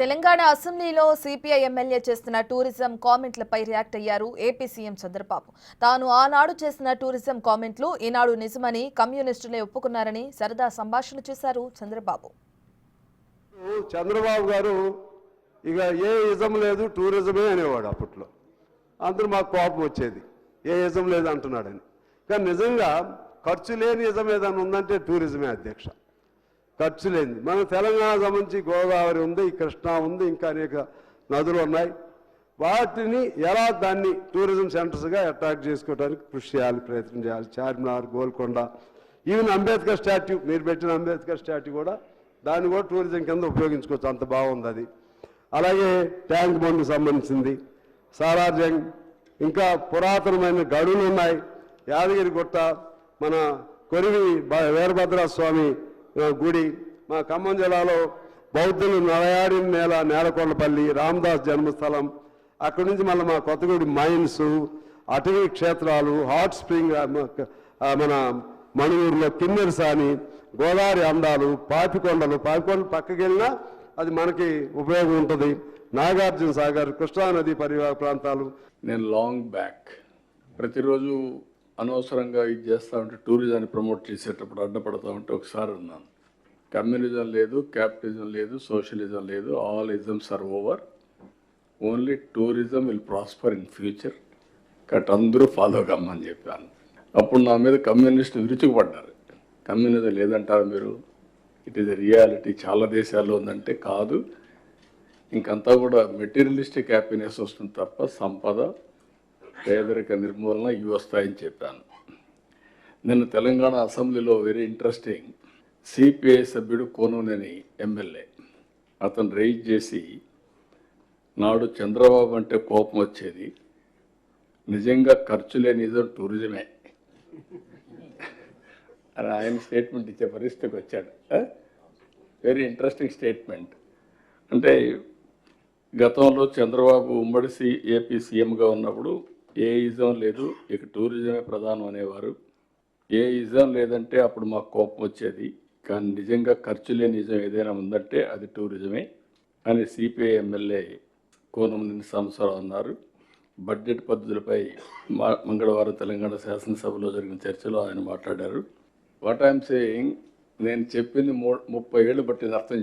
తెలంగాణ అసెంబ్లీలో CPI MLA చేస్తున్న tourism కామెంట్లపై react అయ్యారు ఏపీ సీఎం చంద్రబాబు. తాను ఆనాడు చేసిన టూరిజం కామెంట్లు ఈనాడు నిజమని కమ్యూనిస్టులే ఒప్పుకున్నారని సరదా సంభాషణ చేశారు చంద్రబాబు. చంద్రబాబు గారు ఇక ఏ ఇజం లేదు టూరిజమే అనేవాడు. అప్పట్లో అందరూ మాకు కోపం వచ్చేది, ఏ ఇజం లేదు అంటున్నాడని. కానీ నిజంగా ఖర్చు లేని ఇజం ఏదైనా ఉందంటే టూరిజమే అధ్యక్ష. ఖర్చు లేని మన తెలంగాణ సంబంధించి గోదావరి ఉంది, కృష్ణా ఉంది, ఇంకా అనేక నదులు ఉన్నాయి. వాటిని ఎలా దాన్ని టూరిజం సెంటర్స్గా అట్రాక్ట్ చేసుకోవడానికి కృషి చేయాలి, ప్రయత్నం చేయాలి. చార్మినార్, గోల్కొండ, ఈవెన్ అంబేద్కర్ స్టాట్యూ, మీరు పెట్టిన అంబేద్కర్ స్టాట్యూ కూడా దాన్ని కూడా టూరిజం కింద ఉపయోగించుకోవచ్చు, అంత బాగుంది అది. అలాగే ట్యాంక్ బండ్కు సంబంధించింది, సాలార్జంగ్, ఇంకా పురాతనమైన గడులు ఉన్నాయి. యాదగిరి గుట్ట, మన కొరివి వీరభద్రస్వామి గుడి, మా ఖమ్మం జిల్లాలో బౌద్ధులు నడయాడిన నేలకొండపల్లి రామదాస్ జన్మస్థలం, అక్కడి నుంచి మళ్ళీ మా కొత్తగూడి మైన్స్, అటవీ క్షేత్రాలు, హాట్ స్ప్రింగ్, మన మణుగూరులో కిన్నెరసాని, గోదావరి అందాలు, పాపికొండలు పక్కకి వెళ్ళినా అది మనకి ఉపయోగం ఉంటుంది. నాగార్జున సాగర్, కృష్ణానది పరివాహక ప్రాంతాలు. నేను లాంగ్ బ్యాక్ ప్రతిరోజు అనవసరంగా ఇది చేస్తూ ఉంటే టూరిజాన్ని ప్రమోట్ చేసేటప్పుడు అడ్డపడతా ఉంటే ఒకసారి అన్నాను, కమ్యూనిజం లేదు, క్యాపిటలిజం లేదు, సోషలిజం లేదు, all isms are over, only tourism will prosper in future, కట్ అందరూ ఫాలో కమ్మని చెప్పాను. అప్పుడు నా మీద కమ్యూనిస్టు విరుచుకుపడ్డారు. కమ్యూనిజం లేదంటారు మీరు, ఇట్ ఈజ్ ఎ రియాలిటీ, చాలా దేశాల్లో ఉందంటే కాదు, ఇంకంతా కూడా మెటీరియలిస్టిక్ హ్యాపీనెస్ వస్తుంది తప్ప సంపద, పేదరిక నిర్మూలన ఇవి వస్తాయని చెప్పాను. నేను తెలంగాణ అసెంబ్లీలో వెరీ ఇంట్రెస్టింగ్, సిపిఐ సభ్యుడు కోననేని ఎమ్మెల్యే అతను రైజ్ చేసి, నాడు చంద్రబాబు అంటే కోపం వచ్చేది, నిజంగా ఖర్చు లేని నిజం టూరిజమే అని ఆయన స్టేట్మెంట్ ఇచ్చే పరిస్థితికి వచ్చాడు. Very interesting statement. అంటే గతంలో చంద్రబాబు ఉమ్మడి ఏపీ సీఎంగా ఉన్నప్పుడు ఏ ఇజం లేదు, ఇక టూరిజమే ప్రధానం అనేవారు. ఏ ఇజం లేదంటే అప్పుడు మాకు కోపం వచ్చేది, కానీ నిజంగా ఖర్చు లేని నిజం ఏదైనా ఉందంటే అది టూరిజమే అని సిపిఐ ఎమ్మెల్యే కోనమనేని సాంబశివరావు అన్నారు. బడ్జెట్ పద్ధతులపై మంగళవారం తెలంగాణ శాసనసభలో జరిగిన చర్చలో ఆయన మాట్లాడారు. వాట్ ఐఎమ్ సేయింగ్, నేను చెప్పింది 30 ఏళ్ళు బట్టి అర్థం